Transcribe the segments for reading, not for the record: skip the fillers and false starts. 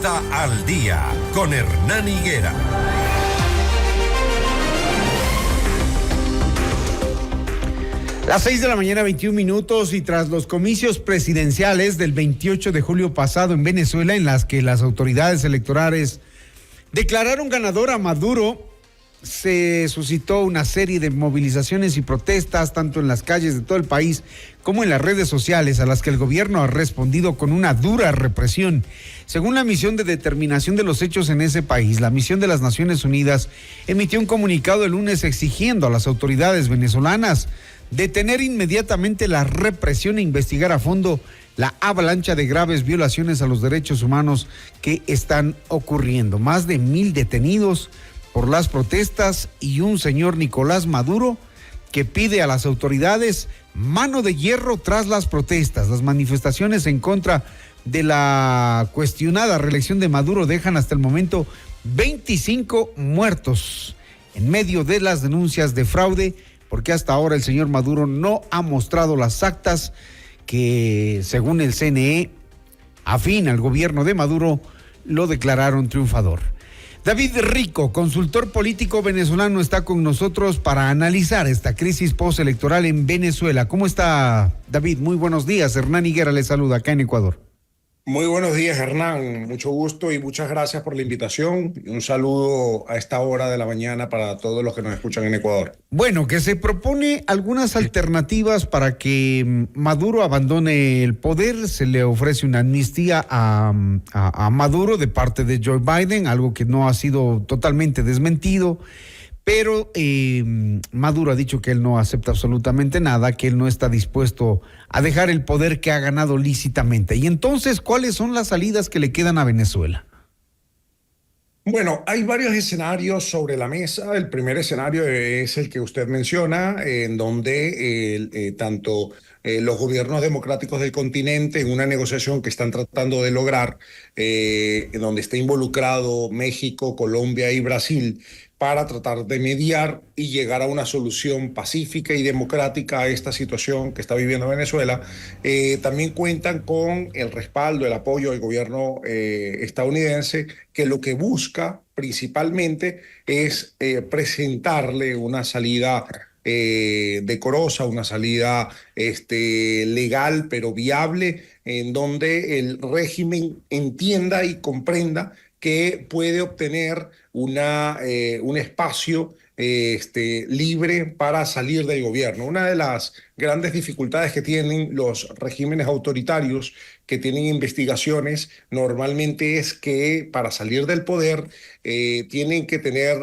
Costa al Día con Hernán Higuera. Las 6 de la mañana, 21 minutos, y tras los comicios presidenciales del 28 de julio pasado en Venezuela, en las que las autoridades electorales declararon ganador a Maduro, se suscitó una serie de movilizaciones y protestas, tanto en las calles de todo el país como en las redes sociales, a las que el gobierno ha respondido con una dura represión. Según la misión de determinación de los hechos en ese país, la misión de las Naciones Unidas emitió un comunicado el lunes exigiendo a las autoridades venezolanas detener inmediatamente la represión e investigar a fondo la avalancha de graves violaciones a los derechos humanos que están ocurriendo. Más de 1,000 detenidos por las protestas y un señor Nicolás Maduro que pide a las autoridades mano de hierro tras las protestas. Las manifestaciones en contra de la cuestionada reelección de Maduro dejan hasta el momento 25 muertos en medio de las denuncias de fraude, porque hasta ahora el señor Maduro no ha mostrado las actas que, según el CNE, afín al gobierno de Maduro, lo declararon triunfador. David Rico, consultor político venezolano, está con nosotros para analizar esta crisis postelectoral en Venezuela. ¿Cómo está, David? Muy buenos días. Hernán Higuera le saluda acá en Ecuador. Muy buenos días, Hernán. Mucho gusto y muchas gracias por la invitación. Un saludo a esta hora de la mañana para todos los que nos escuchan en Ecuador. Bueno, que se propone algunas alternativas para que Maduro abandone el poder. Se le ofrece una amnistía a Maduro de parte de Joe Biden, algo que no ha sido totalmente desmentido. Pero Maduro ha dicho que él no acepta absolutamente nada, que él no está dispuesto a dejar el poder que ha ganado lícitamente. Y entonces, ¿cuáles son las salidas que le quedan a Venezuela? Bueno, hay varios escenarios sobre la mesa. El primer escenario es el que usted menciona, en donde tanto los gobiernos democráticos del continente, en una negociación que están tratando de lograr, en donde está involucrado México, Colombia y Brasil, para tratar de mediar y llegar a una solución pacífica y democrática a esta situación que está viviendo Venezuela. También cuentan con el respaldo, el apoyo del gobierno estadounidense, que lo que busca principalmente es presentarle una salida decorosa, una salida legal pero viable, en donde el régimen entienda y comprenda que puede obtener un espacio libre para salir del gobierno. Una de las grandes dificultades que tienen los regímenes autoritarios que tienen investigaciones normalmente es que para salir del poder tienen que tener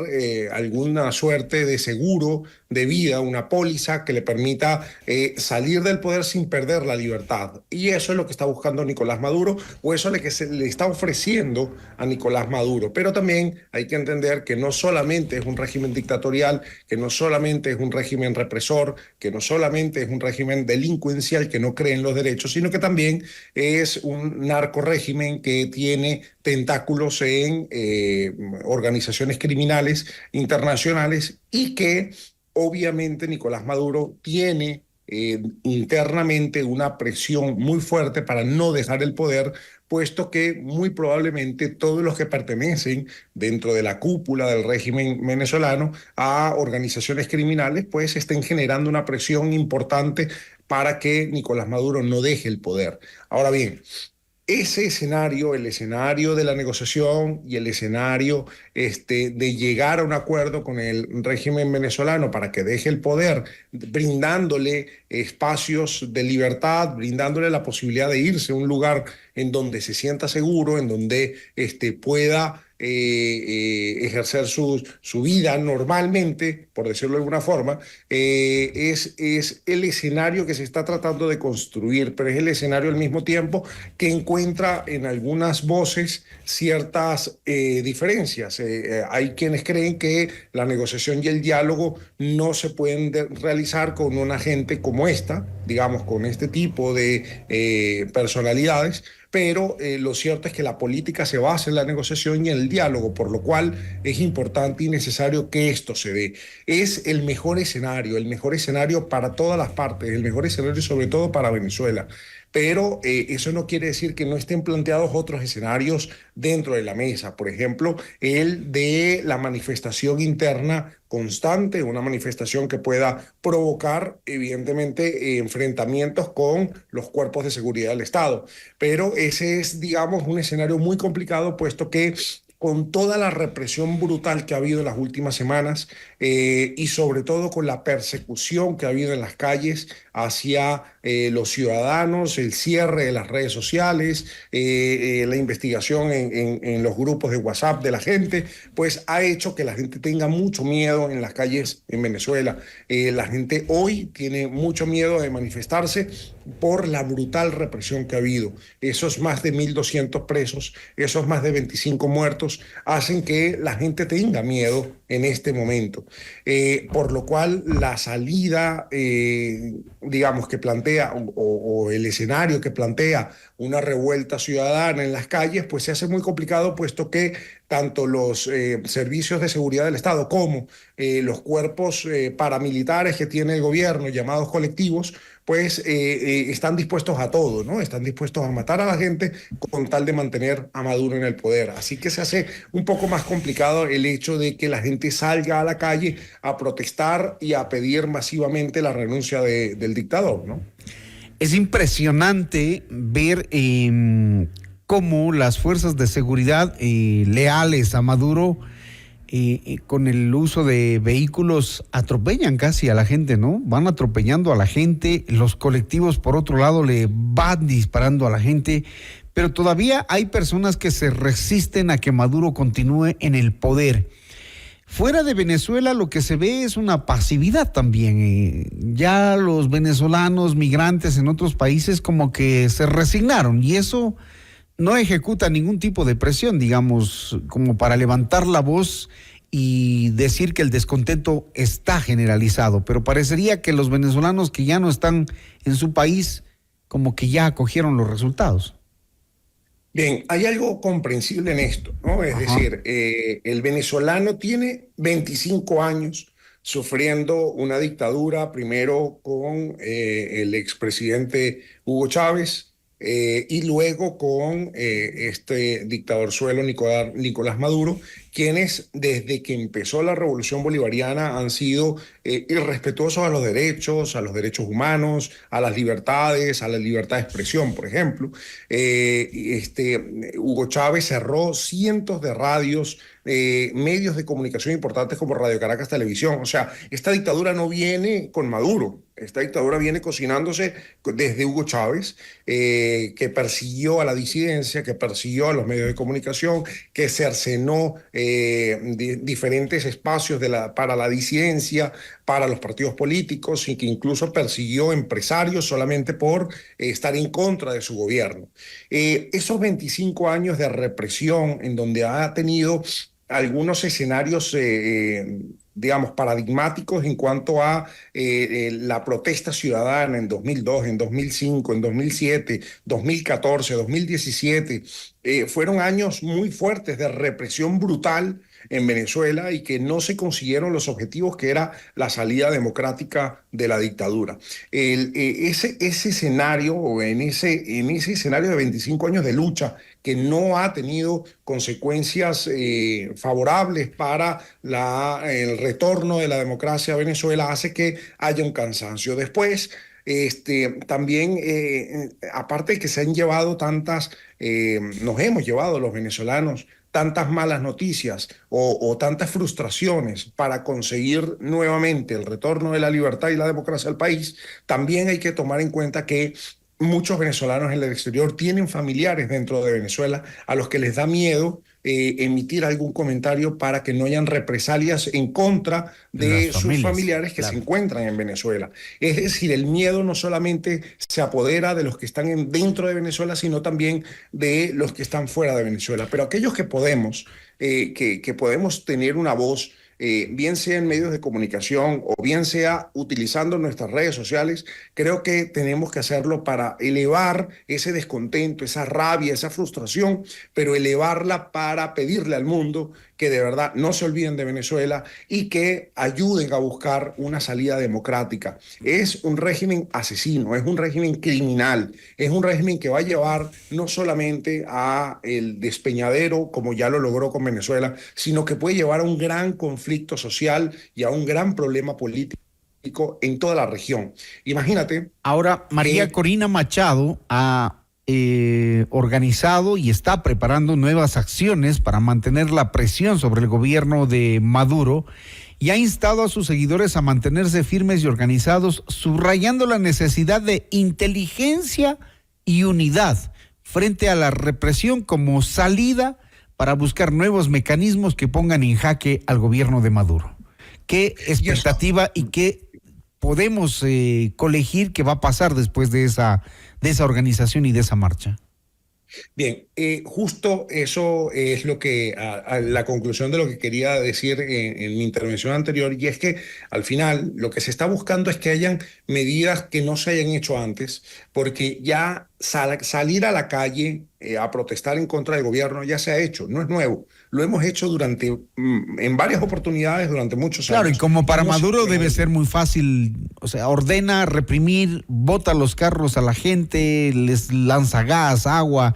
alguna suerte de seguro de vida, una póliza que le permita salir del poder sin perder la libertad. Y eso es lo que está buscando Nicolás Maduro, o eso es lo que se le está ofreciendo a Nicolás Maduro. Pero también hay que entender que no solamente es un régimen dictatorial, que no solamente es un régimen represor, que no solamente es un régimen delincuencial que no cree en los derechos, sino que también es un narcorrégimen que tiene tentáculos en organizaciones criminales internacionales, y que obviamente Nicolás Maduro tiene internamente una presión muy fuerte para no dejar el poder, puesto que muy probablemente todos los que pertenecen dentro de la cúpula del régimen venezolano a organizaciones criminales, pues estén generando una presión importante para que Nicolás Maduro no deje el poder. Ahora bien, ese escenario, el escenario de la negociación y el escenario de llegar a un acuerdo con el régimen venezolano para que deje el poder, brindándole espacios de libertad, brindándole la posibilidad de irse a un lugar en donde se sienta seguro, en donde pueda ejercer su vida normalmente, por decirlo de alguna forma, es el escenario que se está tratando de construir, pero es el escenario al mismo tiempo que encuentra en algunas voces ciertas diferencias. Hay quienes creen que la negociación y el diálogo no se pueden realizar con una gente como esta, digamos, con este tipo de personalidades, pero lo cierto es que la política se basa en la negociación y en el diálogo, por lo cual es importante y necesario que esto se dé. Es el mejor escenario para todas las partes, el mejor escenario sobre todo para Venezuela. pero eso no quiere decir que no estén planteados otros escenarios dentro de la mesa. Por ejemplo, el de la manifestación interna constante, una manifestación que pueda provocar, evidentemente, enfrentamientos con los cuerpos de seguridad del Estado. Pero ese es, digamos, un escenario muy complicado, puesto que con toda la represión brutal que ha habido en las últimas semanas y sobre todo con la persecución que ha habido en las calles hacia los ciudadanos, el cierre de las redes sociales, la investigación en los grupos de WhatsApp de la gente, pues ha hecho que la gente tenga mucho miedo en las calles en Venezuela. La gente hoy tiene mucho miedo de manifestarse por la brutal represión que ha habido. Esos más de 1.200 presos, esos más de 25 muertos, hacen que la gente tenga miedo en este momento. Por lo cual la salida, digamos, que plantea o el escenario que plantea una revuelta ciudadana en las calles, pues se hace muy complicado, puesto que tanto los servicios de seguridad del Estado como los cuerpos paramilitares que tiene el gobierno, llamados colectivos, pues están dispuestos a todo, ¿no? Están dispuestos a matar a la gente con tal de mantener a Maduro en el poder. Así que se hace un poco más complicado el hecho de que la gente salga a la calle a protestar y a pedir masivamente la renuncia del dictador, ¿no? Es impresionante ver cómo las fuerzas de seguridad leales a Maduro, con el uso de vehículos, atropellan casi a la gente, ¿no? Van atropellando a la gente, los colectivos por otro lado le van disparando a la gente, pero todavía hay personas que se resisten a que Maduro continúe en el poder. Fuera de Venezuela lo que se ve es una pasividad también. Ya los venezolanos migrantes en otros países como que se resignaron y eso no ejecuta ningún tipo de presión, digamos, como para levantar la voz y decir que el descontento está generalizado. Pero parecería que los venezolanos que ya no están en su país como que ya acogieron los resultados. Bien, hay algo comprensible en esto, ¿no? Es decir, el venezolano tiene 25 años sufriendo una dictadura, primero con el expresidente Hugo Chávez y luego con este dictador suelo Nicolás Maduro, quienes desde que empezó la revolución bolivariana han sido irrespetuosos a los derechos humanos, a las libertades, a la libertad de expresión, por ejemplo. Hugo Chávez cerró cientos de radios, medios de comunicación importantes como Radio Caracas Televisión. O sea, esta dictadura no viene con Maduro, esta dictadura viene cocinándose desde Hugo Chávez, que persiguió a la disidencia, que persiguió a los medios de comunicación, que cercenó diferentes espacios para la disidencia, para los partidos políticos y que incluso persiguió empresarios solamente por estar en contra de su gobierno. Esos 25 años de represión en donde ha tenido algunos escenarios, digamos, paradigmáticos en cuanto a la protesta ciudadana en 2002, en 2005, en 2007, 2014, 2017, fueron años muy fuertes de represión brutal en Venezuela y que no se consiguieron los objetivos que era la salida democrática de la dictadura. Ese escenario, o en ese escenario de 25 años de lucha que no ha tenido consecuencias favorables para el retorno de la democracia a Venezuela, hace que haya un cansancio. Después, también, aparte de que se han llevado nos hemos llevado los venezolanos tantas malas noticias o tantas frustraciones para conseguir nuevamente el retorno de la libertad y la democracia al país, también hay que tomar en cuenta que muchos venezolanos en el exterior tienen familiares dentro de Venezuela a los que les da miedo emitir algún comentario para que no hayan represalias en contra de sus familiares que se encuentran en Venezuela. Es decir, el miedo no solamente se apodera de los que están dentro de Venezuela, sino también de los que están fuera de Venezuela. Pero aquellos que podemos, que podemos tener una voz, bien sea en medios de comunicación o bien sea utilizando nuestras redes sociales, creo que tenemos que hacerlo para elevar ese descontento, esa rabia, esa frustración, pero elevarla para pedirle al mundo que de verdad no se olviden de Venezuela y que ayuden a buscar una salida democrática. Es un régimen asesino, es un régimen criminal, es un régimen que va a llevar no solamente a el despeñadero, como ya lo logró con Venezuela, sino que puede llevar a un gran conflicto social y a un gran problema político en toda la región. Imagínate. Ahora, María Corina Machado ha organizado y está preparando nuevas acciones para mantener la presión sobre el gobierno de Maduro y ha instado a sus seguidores a mantenerse firmes y organizados, subrayando la necesidad de inteligencia y unidad frente a la represión como salida para buscar nuevos mecanismos que pongan en jaque al gobierno de Maduro. ¿Qué expectativa y qué podemos colegir que va a pasar después de esa organización y de esa marcha? Bien, justo eso es lo que, la conclusión de lo que quería decir en mi intervención anterior, y es que al final lo que se está buscando es que hayan medidas que no se hayan hecho antes, porque ya salir a la calle a protestar en contra del gobierno ya se ha hecho, no es nuevo, lo hemos hecho en varias oportunidades durante muchos años. Claro, y como para Maduro debe ser muy fácil, o sea, ordena reprimir, bota los carros a la gente, les lanza gas, agua,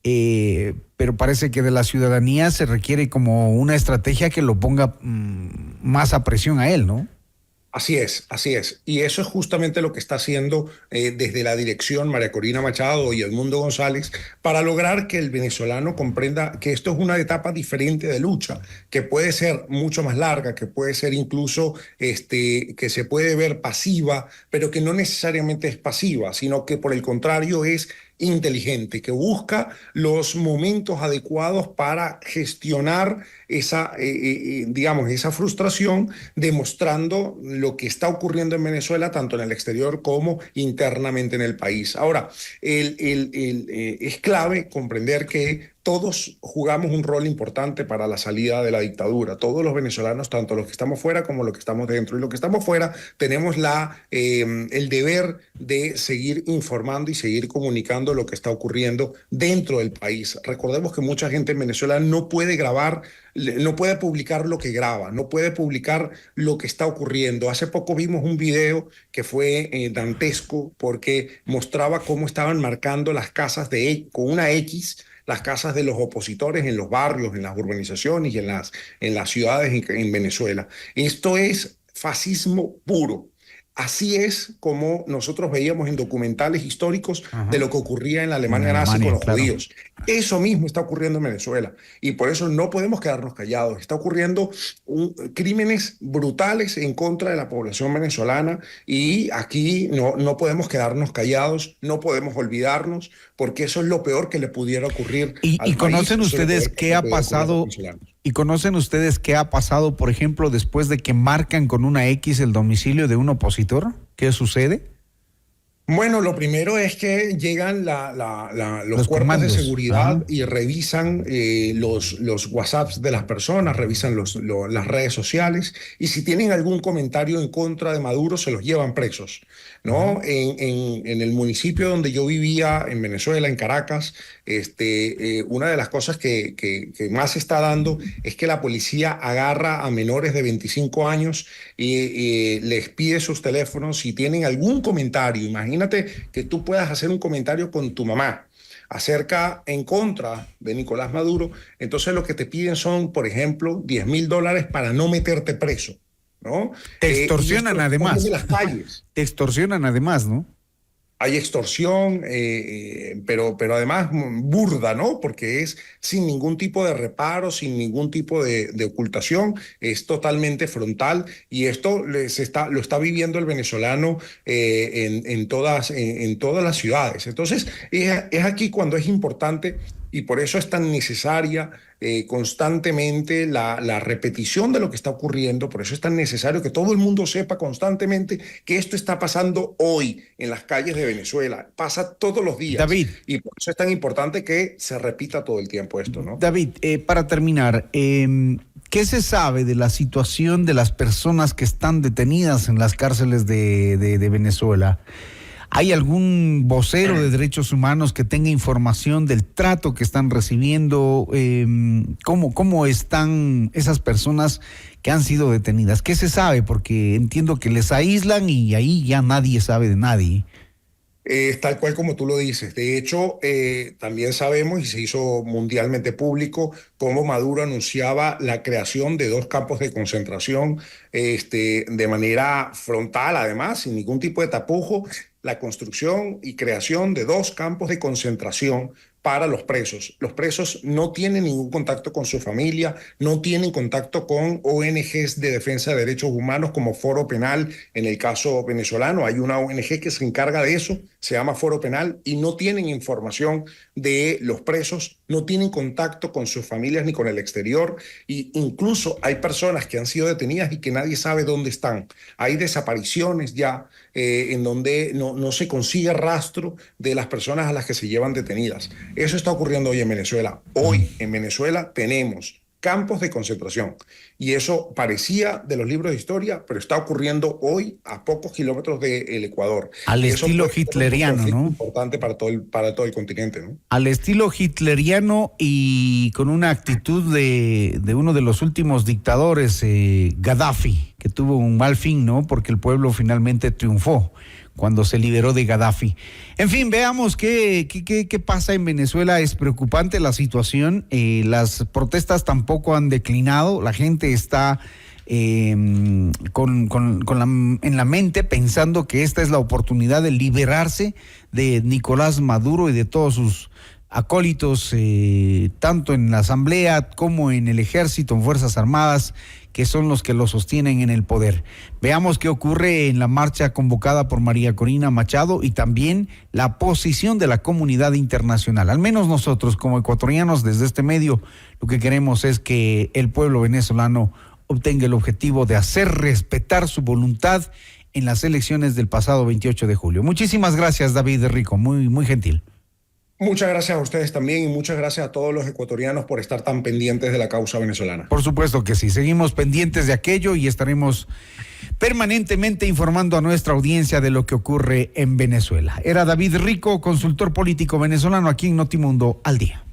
pero parece que de la ciudadanía se requiere como una estrategia que lo ponga más a presión a él, ¿no? Así es, así es. Y eso es justamente lo que está haciendo desde la dirección María Corina Machado y Edmundo González para lograr que el venezolano comprenda que esto es una etapa diferente de lucha, que puede ser mucho más larga, que puede ser incluso que se puede ver pasiva, pero que no necesariamente es pasiva, sino que por el contrario es inteligente, que busca los momentos adecuados para gestionar digamos, esa frustración, demostrando lo que está ocurriendo en Venezuela, tanto en el exterior como internamente en el país. Ahora, es clave comprender que todos jugamos un rol importante para la salida de la dictadura. Todos los venezolanos, tanto los que estamos fuera como los que estamos dentro. Y los que estamos fuera tenemos el deber de seguir informando y seguir comunicando lo que está ocurriendo dentro del país. Recordemos que mucha gente en Venezuela no puede grabar, no puede publicar lo que graba, no puede publicar lo que está ocurriendo. Hace poco vimos un video que fue dantesco porque mostraba cómo estaban marcando las casas con una X, las casas de los opositores en los barrios, en las urbanizaciones y en las ciudades en Venezuela. Esto es fascismo puro. Así es como nosotros veíamos en documentales históricos de lo que ocurría en la Alemania nazi con los judíos. Eso mismo está ocurriendo en Venezuela y por eso no podemos quedarnos callados. Está ocurriendo crímenes brutales en contra de la población venezolana y aquí no podemos quedarnos callados, no podemos olvidarnos porque eso es lo peor que le pudiera ocurrir al país. ¿Y conocen ustedes qué ha pasado? ¿Y conocen ustedes qué ha pasado, por ejemplo, después de que marcan con una X el domicilio de un opositor? ¿Qué sucede? Bueno, lo primero es que llegan los cuerpos comandos de seguridad y revisan los WhatsApps de las personas, revisan las redes sociales y si tienen algún comentario en contra de Maduro se los llevan presos, ¿no? En el municipio donde yo vivía, en Venezuela, en Caracas, una de las cosas que más se está dando es que la policía agarra a menores de 25 años y les pide sus teléfonos si tienen algún comentario. Imagínate que tú puedas hacer un comentario con tu mamá en contra de Nicolás Maduro, entonces lo que te piden son, por ejemplo, $10,000 para no meterte preso, ¿no? Te extorsionan además. De las calles. Te extorsionan además, ¿no? Hay extorsión, pero además burda, ¿no? Porque es sin ningún tipo de reparo, sin ningún tipo de ocultación, es totalmente frontal y esto lo está viviendo el venezolano en todas las ciudades. Entonces, es aquí cuando es importante y por eso es tan necesaria constantemente la repetición de lo que está ocurriendo, por eso es tan necesario que todo el mundo sepa constantemente que esto está pasando hoy en las calles de Venezuela, pasa todos los días. David. Y por eso es tan importante que se repita todo el tiempo esto, ¿no? David, para terminar, ¿qué se sabe de la situación de las personas que están detenidas en las cárceles de Venezuela? ¿Hay algún vocero de derechos humanos que tenga información del trato que están recibiendo? ¿Cómo están esas personas que han sido detenidas? ¿Qué se sabe? Porque entiendo que les aíslan y ahí ya nadie sabe de nadie. Tal cual como tú lo dices. De hecho, también sabemos y se hizo mundialmente público cómo Maduro anunciaba la creación de 2 campos de concentración de manera frontal, además, sin ningún tipo de tapujo, la construcción y creación de 2 campos de concentración para los presos. Los presos no tienen ningún contacto con su familia, no tienen contacto con ONGs de defensa de derechos humanos como Foro Penal. En el caso venezolano hay una ONG que se encarga de eso, se llama Foro Penal, y no tienen información de los presos, no tienen contacto con sus familias ni con el exterior, e incluso hay personas que han sido detenidas y que nadie sabe dónde están. Hay desapariciones ya en donde no se consigue rastro de las personas a las que se llevan detenidas. Eso está ocurriendo hoy en Venezuela. Hoy en Venezuela tenemos campos de concentración y eso parecía de los libros de historia, pero está ocurriendo hoy a pocos kilómetros del Ecuador. Al Eso estilo puede ser un hitleriano, conflicto ¿no? importante para todo el continente, ¿no? Al estilo hitleriano y con una actitud de uno de los últimos dictadores, Gaddafi, que tuvo un mal fin, ¿no? Porque el pueblo finalmente triunfó cuando se liberó de Gaddafi. En fin, veamos qué pasa en Venezuela. Es preocupante la situación. Las protestas tampoco han declinado. La gente está en la mente pensando que esta es la oportunidad de liberarse de Nicolás Maduro y de todos sus acólitos, tanto en la Asamblea como en el Ejército, en Fuerzas Armadas, que son los que lo sostienen en el poder. Veamos qué ocurre en la marcha convocada por María Corina Machado y también la posición de la comunidad internacional. Al menos nosotros, como ecuatorianos, desde este medio, lo que queremos es que el pueblo venezolano obtenga el objetivo de hacer respetar su voluntad en las elecciones del pasado 28 de julio. Muchísimas gracias, David Rico, muy gentil. Muchas gracias a ustedes también y muchas gracias a todos los ecuatorianos por estar tan pendientes de la causa venezolana. Por supuesto que sí, seguimos pendientes de aquello y estaremos permanentemente informando a nuestra audiencia de lo que ocurre en Venezuela. Era David Rico, consultor político venezolano aquí en Notimundo al Día.